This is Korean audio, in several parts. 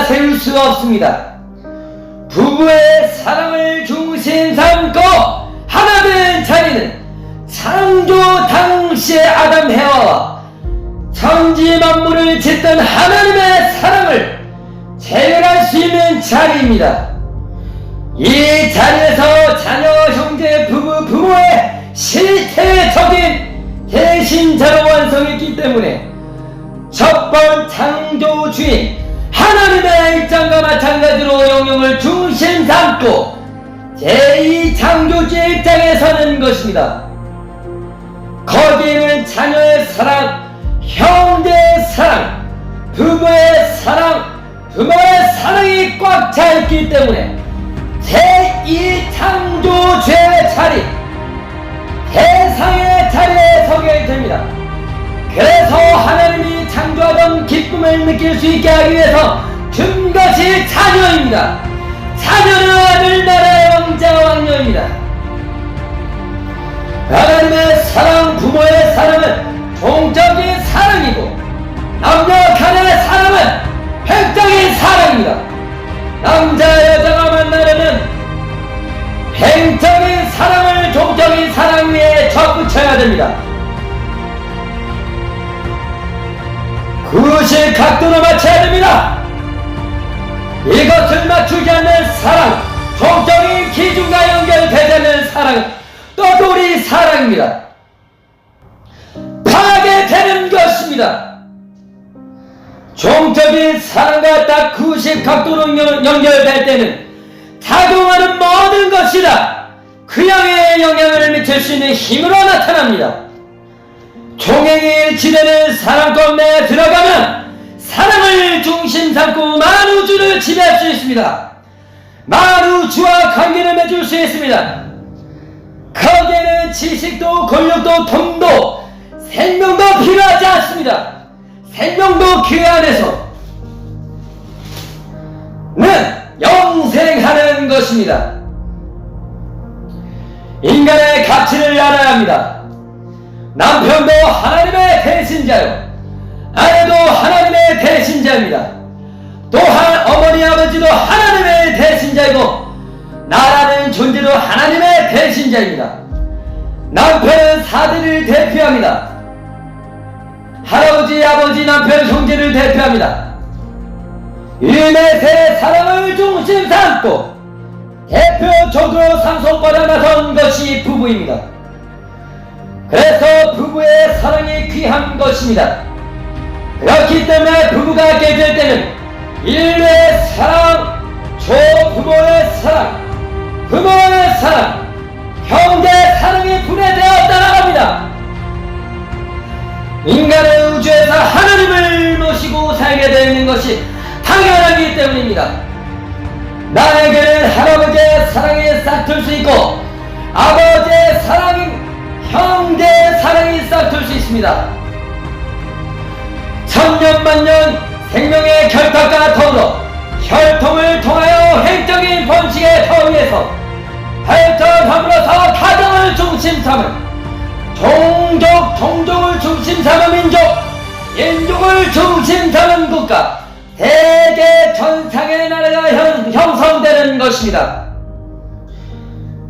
세울 수 없습니다. 부부의 사랑을 중심 삼고 하나 된 자리는 창조 당시의 아담 해와와 천지 만물을 짓던 하나님의 사랑을 재현할 수 있는 자리입니다. 이 자리에서 자녀, 형제, 부모의 실체적인 대신자로 완성했기 때문에 첫 번 창조주인 하나님의 입장과 마찬가지로 영역을 중심 삼고 제2창조주의 입장에 서는 것입니다. 거기에는 자녀의 사랑, 형제의 사랑, 부모의 사랑, 부모의 사랑이 꽉 차 있기 때문에 제2창조주의 자리, 대상의 자리에 서게 됩니다. 그래서 하나님이 창조하던 기쁨을 느낄 수 있게 하기 위해서 준 것이 자녀입니다. 자녀는 하늘나라의 왕자 왕녀입니다. 하나님의 사랑, 부모의 사랑은 종적인 사랑이고 남녀 간의 사랑은 획적인 사랑입니다. 남자 여자가 만나려면 횡적인 사랑을 종적인 사랑 위에 접붙여야 됩니다. 90 각도로 맞춰야 됩니다. 이것을 맞추지 않는 사랑, 종적인 기준과 연결되지 않는 사랑은 떠돌이 사랑입니다. 파괴되는 것입니다. 종적인 사랑과 딱 90 각도로 연결될 때는 작용하는 모든 것이 다 그 양에 영향을 미칠 수 있는 힘으로 나타납니다. 종행이 일치되는 사랑권 내에 들어가면 사랑을 중심 삼고 만우주를 지배할 수 있습니다. 만우주와 관계를 맺을 수 있습니다. 거기에는 지식도 권력도 돈도 생명도 필요하지 않습니다. 생명도 그 안에서 영생하는 것입니다. 인간의 가치를 알아야 합니다. 남편도 하나님의 대신자요, 아내도 하나님의 대신자입니다. 또한 어머니 아버지도 하나님의 대신자이고 나라는 존재도 하나님의 대신자입니다. 남편은 사대를 대표합니다. 할아버지, 아버지, 남편, 형제를 대표합니다. 일넷의 사랑을 중심 삼고 대표적으로 상속받아 나선 것이 부부입니다. 그래서 부부의 사랑이 귀한 것입니다. 그렇기 때문에 부부가 깨질 때는 인류의 사랑, 조부모의 사랑, 부모의 사랑, 형제의 사랑이 분해되어 따라갑니다. 인간은 우주에서 하나님을 모시고 살게 되는 것이 당연하기 때문입니다. 나에게는 할아버지의 사랑이 싹틀 수 있고 아버지의 사랑이, 형제의 사랑이 싹틀 수 있습니다. 천년만년 생명의 결탁과 더불어 혈통을 통하여 획적인 번식의 터 위에서 혈통 더불어서 가정을 중심 삼은 종족을 중심 삼은 민족, 인족을 중심 삼은 국가, 대개 전상의 나라가 형성되는 것입니다.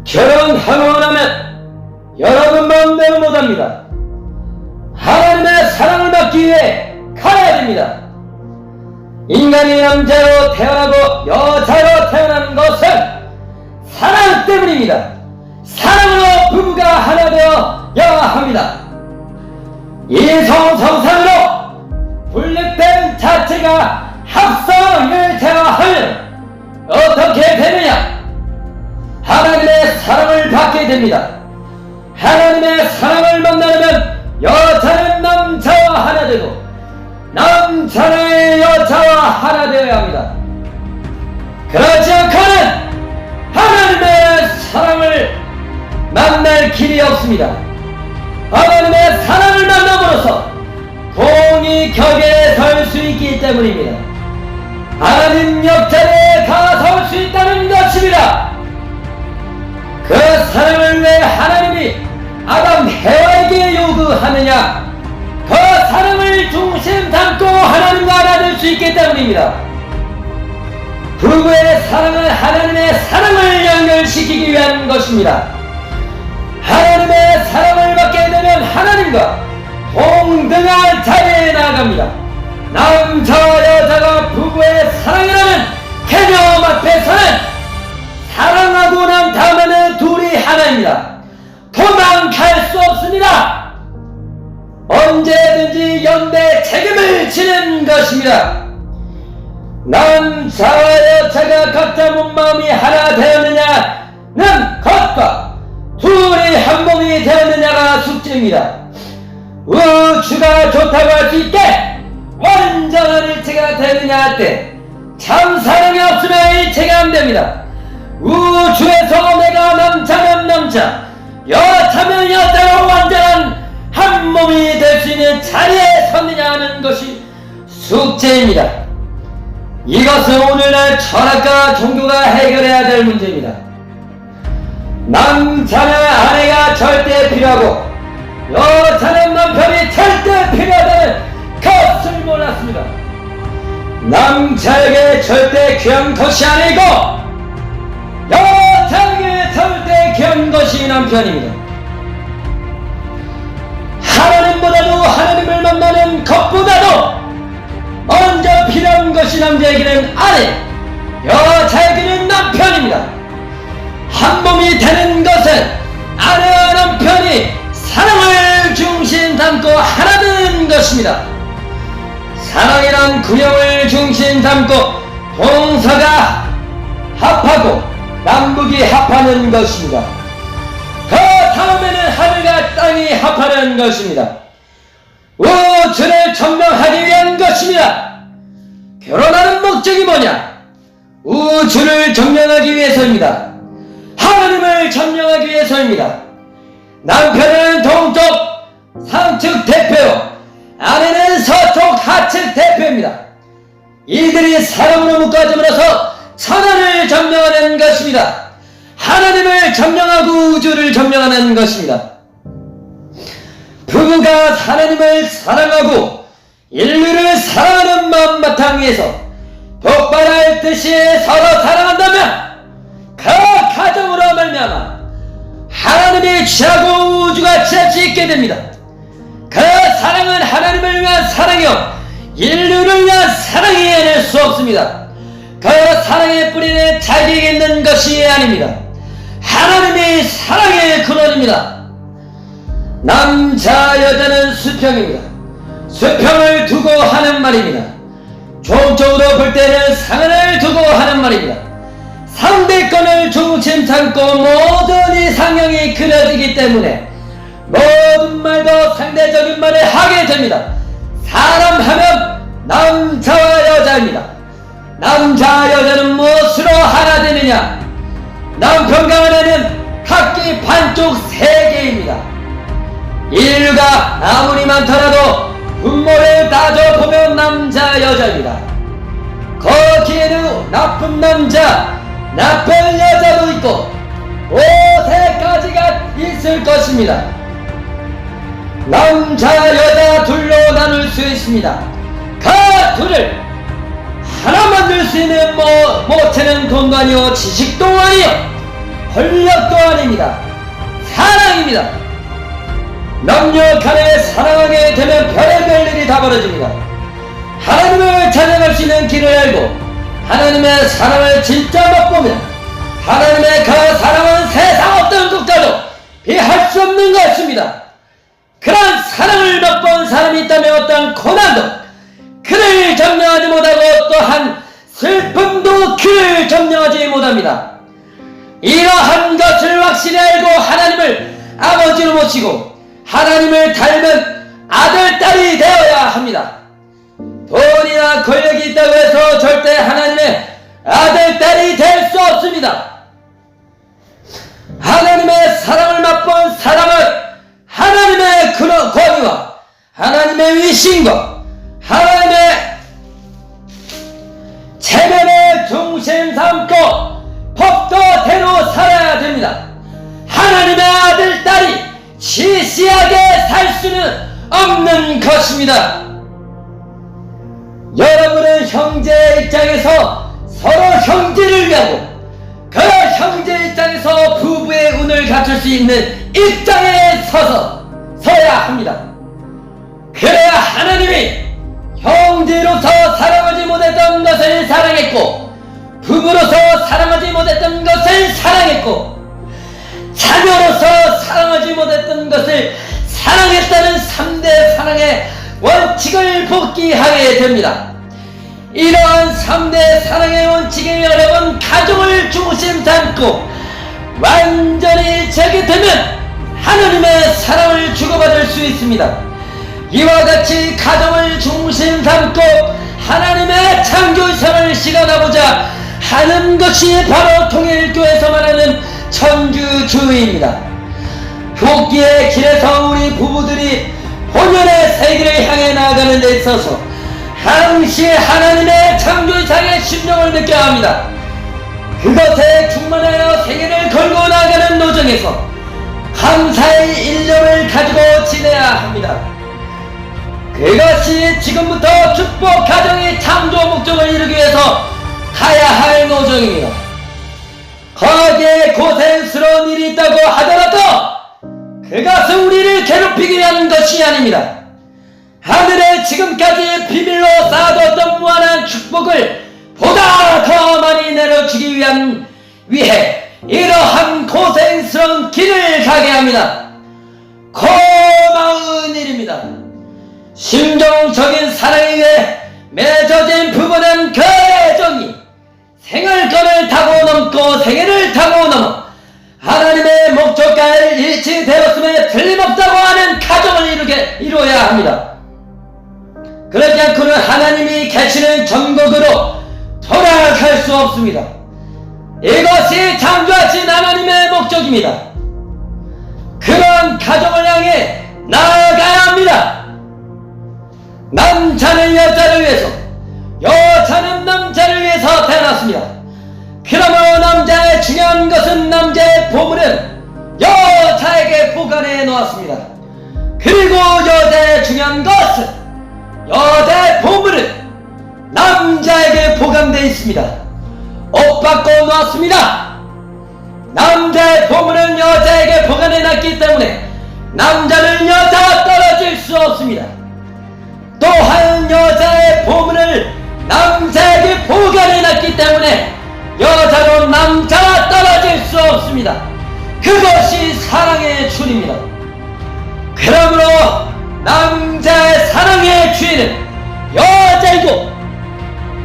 결혼하고 나면 여러분 마음대로 못합니다. 하나님의 사랑을 받기 위해 가야 됩니다. 인간이 남자로 태어나고 여자로 태어난 것은 사랑 때문입니다. 사랑으로 부부가 하나 되어야 합니다. 이성성상으로 분립된 자체가 합성을 제어하면 어떻게 되느냐? 하나님의 사랑을 받게 됩니다. 하나님의 사랑을 만나려면 여자는 남자와 하나 되고 남자는 여자와 하나 되어야 합니다. 그렇지 않고는 하나님의 사랑을 만날 길이 없습니다. 하나님의 사랑을 만남으로써 공의 격에 설 수 있기 때문입니다. 하나님 옆자리에 가설 수 있다는 것입니다. 그 사랑을 왜 하나님이 아담 해와에게 요구하느냐? 그 사랑을 중심 담고 하나님과 하나 될 수 있기 때문입니다. 부부의 사랑은 하나님의 사랑을 연결시키기 위한 것입니다. 하나님의 사랑을 받게 되면 하나님과 동등한 자리에 나아갑니다. 남자와 여자가 부부의 사랑이라는 개념 앞에서는 사랑하고 난 다음에는 둘이 하나입니다. 도망갈 수 없습니다. 언제든지 연대 책임을 지는 것입니다. 남자와 여자가 각자 몸마음이 하나 되었느냐는 것과 둘이 한 몸이 되었느냐가 숙제입니다. 우주가 좋다고 할 수 있게 완전한 일체가 되느냐 할 때 참 사랑이 없으면 일체가 안 됩니다. 우주에서 내가 남자면 남자, 여자면 여자로 완전한 한 몸이 될 수 있는 자리에 섰느냐 하는 것이 숙제입니다. 이것은 오늘날 철학과 종교가 해결해야 될 문제입니다. 남자는 아내가 절대 필요하고 여자는 남편이 절대 필요하다는 것을 몰랐습니다. 남자에게 절대 귀한 것이 아니고 여자에게 절대 귀한 것이 남편입니다. 하나님보다도 하나님을 만나는 것보다도 먼저 필요한 것이 남자에게는 아내, 여자에게는 남편입니다. 한 몸이 되는 것은 아내와 남편이 사랑을 중심 담고 하나 되는 것입니다. 사랑이란 구형을 중심 담고 동서가 합하고 남북이 합하는 것입니다. 그 다음에는 하늘과 땅이 합하는 것입니다. 우주를 점령하기 위한 것입니다. 결혼하는 목적이 뭐냐? 우주를 점령하기 위해서입니다. 하나님을 점령하기 위해서입니다. 남편은 동쪽 상측 대표, 아내는 서쪽 하측 대표입니다. 이들이 사랑으로 묶어짐으로써 천하를 점령하는 것입니다. 하나님을 점령하고 우주를 점령하는 것입니다. 부부가 하나님을 사랑하고 인류를 사랑하는 마음 바탕위에서 독발할 듯이 서로 사랑한다면 그 가정으로 말미암아 하나님이 취하고 우주가 취할 수 있게 됩니다. 그 사랑은 하나님을 위한 사랑이요 인류를 위한 사랑이 아닐 수 없습니다. 그 사랑의 뿌리는 자기에게 있는 것이 아닙니다. 하나님이 사랑의 근원입니다. 남자 여자는 수평입니다. 수평을 두고 하는 말입니다. 종적으로 볼 때는 상을 두고 하는 말입니다. 상대권을 중심 삼고 모든 이상형이 그려지기 때문에 모든 말도 상대적인 말을 하게 됩니다. 사람 하면 남자와 여자입니다. 남자 여자는 무엇으로 하나 되느냐? 남편과 아내는 각기 반쪽 세계입니다. 인류가 아무리 많더라도 분모를 따져보면 남자 여자입니다. 거기에는 나쁜 남자 나쁜 여자도 있고 5세까지가 있을 것입니다. 남자 여자 둘로 나눌 수 있습니다. 그 둘을 하나 만들 수 있는 모체는 돈도 아니요 지식도 아니요 권력도 아닙니다. 사랑입니다. 남녀 간에 사랑하게 되면 별의별 일이 다 벌어집니다. 하나님을 찾아갈 수 있는 길을 알고 하나님의 사랑을 진짜 맛보면 하나님의 그 사랑은 세상 어떤 국가도 비할 수 없는 것입니다. 그런 사랑을 맛본 사람이 있다면 어떤 고난도 그를 점령하지 못하고 또한 슬픔도 그를 점령하지 못합니다. 이러한 것을 확실히 알고 하나님을 아버지로 모시고 하나님을 닮은 아들, 딸이 되어야 합니다. 돈이나 권력이 있다고 해서 절대 하나님의 아들, 딸이 될 수 없습니다. 하나님의 사랑을 맛본 사람은 하나님의 권위와 하나님의 위신과 하나님의 체면을 중심 삼고 법도대로 살아야 됩니다. 하나님의 아들, 딸이 시시하게 살 수는 없는 것입니다. 여러분은 형제의 입장에서 서로 형제를 위하고 그 형제 입장에서 부부의 운을 갖출 수 있는 입장에 서야 합니다. 그래야 하나님이 형제로서 사랑하지 못했던 것을 사랑했고, 부부로서 사랑하지 못했던 것을 사랑했고, 자녀로서 사랑하지 못했던 것을 사랑했다는 3대 사랑의 원칙을 복귀하게 됩니다. 이러한 3대 사랑의 원칙에 여러분 가정을 중심 삼고 완전히 지게 되면 하나님의 사랑을 주고받을 수 있습니다. 이와 같이 가정을 중심 삼고 하나님의 창조성을 실현하고자 하는 것이 바로 통일교회에서 말하는 천주주의입니다. 복귀의 길에서 우리 부부들이 본연의 세계를 향해 나아가는 데 있어서 항시 하나님의 창조상의 심령을 느껴야 합니다. 그것에 충만하여 세계를 걸고 나가는 노정에서 감사의 일념을 가지고 지내야 합니다. 그것이 지금부터 축복 가정의 창조 목적을 이루기 위해서 가야 할 노정입니다. 거기에 고생스러운 일이 있다고 하더라도 그것은 우리를 괴롭히기 위한 것이 아닙니다. 하늘에 지금까지 비밀로 쌓아뒀던 무한한 축복을 보다 더 많이 내려주기 위해 이러한 고생스러운 길을 가게 합니다. 고마운 일입니다. 심정적인 사랑에 의해 맺어진 부부는 그 애정이 생활권을 타고 넘고 생애를 타고 넘어 하나님의 목적과를 일치되었음에 틀림없다고 하는 가정을 이루어야 합니다. 그렇지 않고는 하나님이 계시는 전국으로 돌아갈 수 없습니다. 이것이 창조하신 하나님의 목적입니다. 그런 가정을 향해 나아가야 합니다. 남자는 여자를 위해서, 여자는 남자를 위해서 태어났습니다. 그러므로 남자의 중요한 것은 남자의 보물은 여자에게 보관해 놓았습니다. 그리고 여자의 중요한 것은, 여자의 보물은 남자에게 보관되어 있습니다. 옷 바꿔 놓았습니다. 남자의 보물은 여자에게 보관해 놨기 때문에 남자는 여자와 떨어질 수 없습니다. 또한 여자의 보물을 남자에게 보관해 놨기 때문에 여자로 남자와 떨어질 수 없습니다. 그것이 사랑의 줄입니다. 그러므로 남자의 사랑의 주인은 여자이고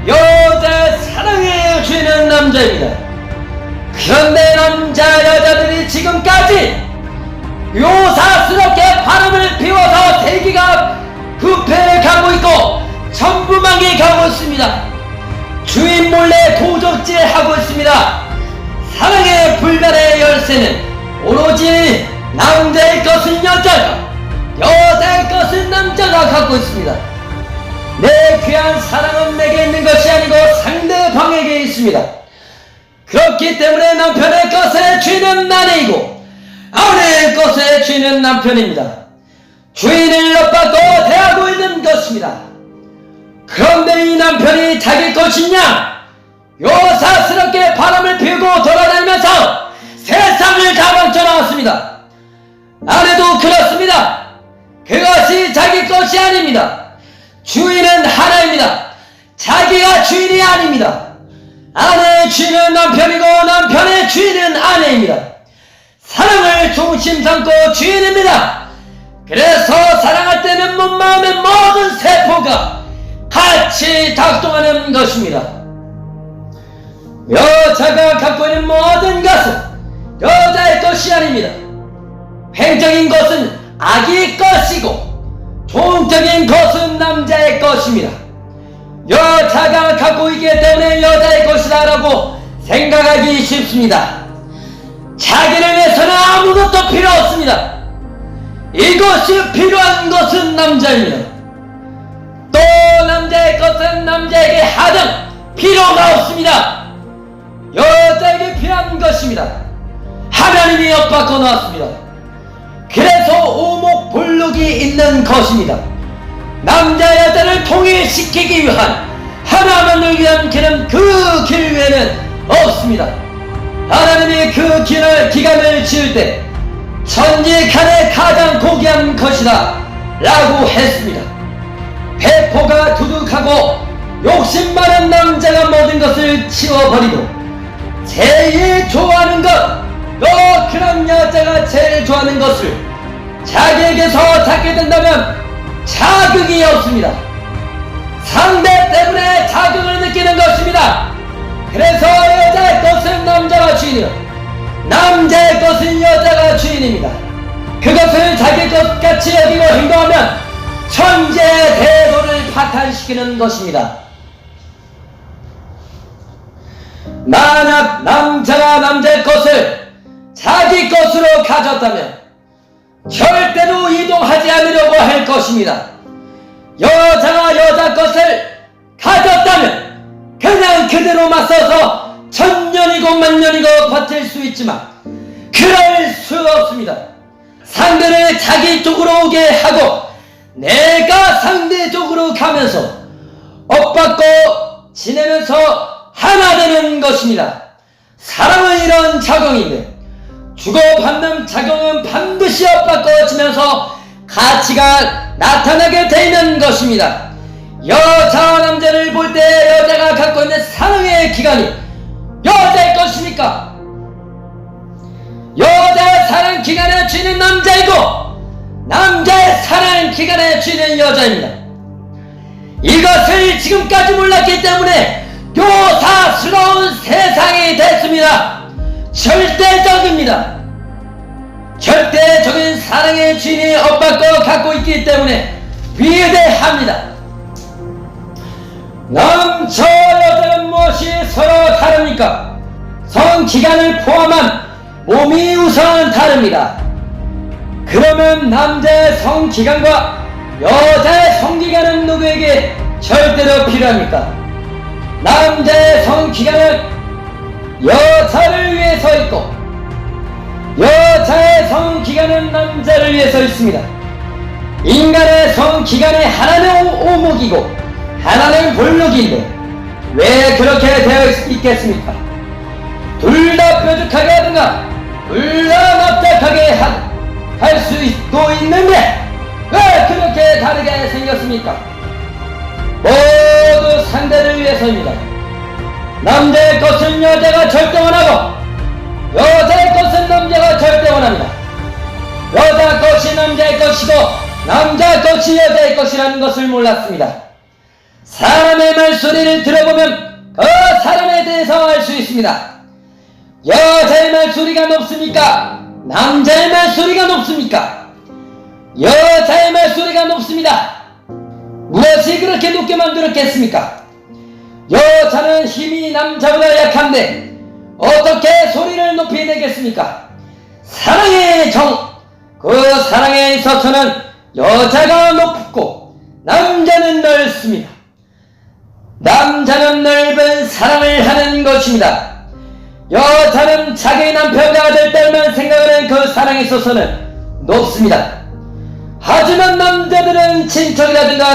여자의 사랑의 주인은 남자입니다. 그런데 남자 여자들이 지금까지 요사스럽게 바람을 피워서 대기가 부패가고 있고 전부망해 가고 있습니다. 주인 몰래 도적질하고 있습니다. 사랑의 불변의 열쇠는 오로지 남자의 것은 여자가, 여자의 것은 남자가 갖고 있습니다. 내 귀한 사랑은 내게 있는 것이 아니고 상대방에게 있습니다. 그렇기 때문에 남편의 것의 주인은 아내이고 아내의 것의 주인은 남편입니다. 주인을 높받고 대하고 있는 것입니다. 그런데 이 남편이 자기 것이냐? 요사스럽게 바람을 피우고 돌아다니면서 세상을 가방쳐 나왔습니다. 아내도 그렇습니다. 그것이 자기 것이 아닙니다. 주인은 하나입니다. 자기가 주인이 아닙니다. 아내의 주인은 남편이고 남편의 주인은 아내입니다. 사랑을 중심 삼고 주인입니다. 그래서 사랑할 때는 마음의 모든 세포가 같이 작동하는 것입니다. 여자가 갖고 있는 모든 것은 여자의 것이 아닙니다. 횡적인 것은 아기의 것이고 종적인 것은 남자의 것입니다. 여자가 갖고 있기 때문에 여자의 것이다 라고 생각하기 쉽습니다. 자기를 위해서는 아무것도 필요 없습니다. 이것이 필요한 것은 남자입니다. 또 남자의 것은 남자에게 하등 필요가 없습니다. 여자에게 필요한 것입니다. 하나님이 엇바꿔 놓았습니다. 그래서 오목볼록이 있는 것입니다. 남자 여자를 통일시키기 위한, 하나 만들기 위한 영원한 길은 그 길 외에는 없습니다. 하나님이 그 기간을 지을 때 천지간에 가장 고귀한 것이다 라고 했습니다. 배포가 두둑하고 욕심 많은 남자가 모든 것을 치워버리고 제일 좋아하는 것, 그런 여자가 제일 좋아하는 것을 자기에게서 찾게 된다면 자극이 없습니다. 상대 때문에 자극을 느끼는 것입니다. 그래서 여자의 것은 남자가 주인이요, 남자의 것은 여자가 주인입니다. 그것을 자기 것같이 여기고 행동하면 천재의 대도를 파탄시키는 것입니다. 만약 남자가 남자의 것을 자기 것으로 가졌다면 절대로 이동하지 않으려고 할 것입니다. 여자가 여자 것을 가졌다면 그냥 그대로 맞서서 천년이고 만년이고 버틸 수 있지만 그럴 수 없습니다. 상대를 자기 쪽으로 오게 하고 내가 상대 쪽으로 가면서 엇받고 지내면서 하나 되는 것입니다. 사랑은 이런 작용인데 주고받는 작용은 반드시 엇바꿔지면서 가치가 나타나게 되는 것입니다. 여자와 남자를 볼 때 여자가 갖고 있는 사랑의 기간이 여자의 것입니까? 여자의 사랑 기간의 주인은 남자이고 남자의 사랑 기간의 주인은 여자입니다. 이것을 지금까지 몰랐기 때문에 요사스러운 세상이 됐습니다. 절대적입니다. 절대적인 사랑의 주인이 엇바꿔 갖고 있기 때문에 위대합니다. 남자 여자는 무엇이 서로 다릅니까? 성기간을 포함한 몸이 우선 다릅니다. 그러면 남자의 성기간과 여자의 성기간은 누구에게 절대로 필요합니까? 남자의 성기간은 여자를 위해서 있고 여자의 성기간은 남자를 위해서 있습니다. 인간의 성기간이 하나는 오목이고 하나는 볼록인데 왜 그렇게 되어 있겠습니까? 둘 다 뾰족하게 하든가 둘 다 납작하게 할 수 있고 있는데 왜 그렇게 다르게 생겼습니까? 모두 상대를 위해서입니다. 남자의 것은 여자가 절대 원하고 여자의 것은 남자가 절대 원합니다. 여자 것이 남자의 것이고 남자 것이 여자의 것이라는 것을 몰랐습니다. 사람의 말소리를 들어보면 그 사람에 대해서 알 수 있습니다. 여자의 말소리가 높습니까? 남자의 말소리가 높습니까? 여자의 말소리가 높습니다. 무엇이 그렇게 높게 만들었겠습니까? 여자는 힘이 남자보다 약한데 어떻게 소리를 높이 내겠습니까? 사랑의 정, 그 사랑에 있어서는 여자가 높고 남자는 넓습니다. 남자는 넓은 사랑을 하는 것입니다. 여자는 자기 남편과 아들 딸만 생각하는 그 사랑에 있어서는 높습니다. 하지만 남자들은 친척이라든가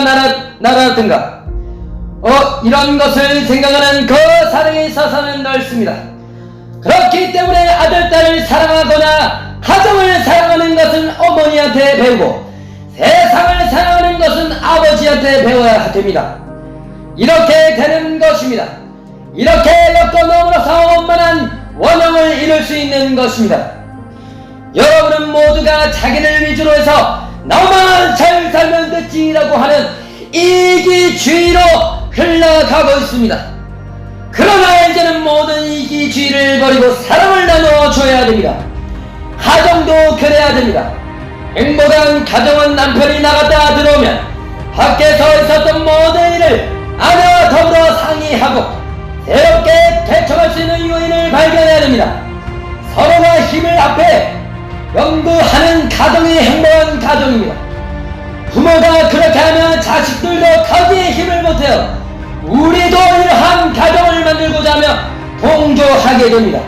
나라든가 이런 것을 생각하는 그 사랑에 있어서는 넓습니다. 그렇기 때문에 아들 딸을 사랑하거나 가정을 사랑하는 것은 어머니한테 배우고 세상을 사랑하는 것은 아버지한테 배워야 됩니다. 이렇게 되는 것입니다. 이렇게 엮고 넘어서 원만한 원형을 이룰 수 있는 것입니다. 여러분은 모두가 자기를 위주로 해서 나만 잘 살면 됐지라고 하는 이기주의로 흘러가고 있습니다. 그러나 이제는 모든 이기주의를 버리고 사랑을 나눠줘야 됩니다. 가정도 그래야 됩니다. 행복한 가정은 남편이 나갔다 들어오면 밖에서 있었던 모든 일을 아내와 더불어 상의하고 새롭게 대처할 수 있는 요인을 발견해야 됩니다. 서로가 힘을 합해 연구하는 가정이 행복한 가정입니다. 부모가 그렇게 하면 자식들도 거기에 힘을 보태어 우리도 이러한 가정을 만들고자 하며 동조하게 됩니다.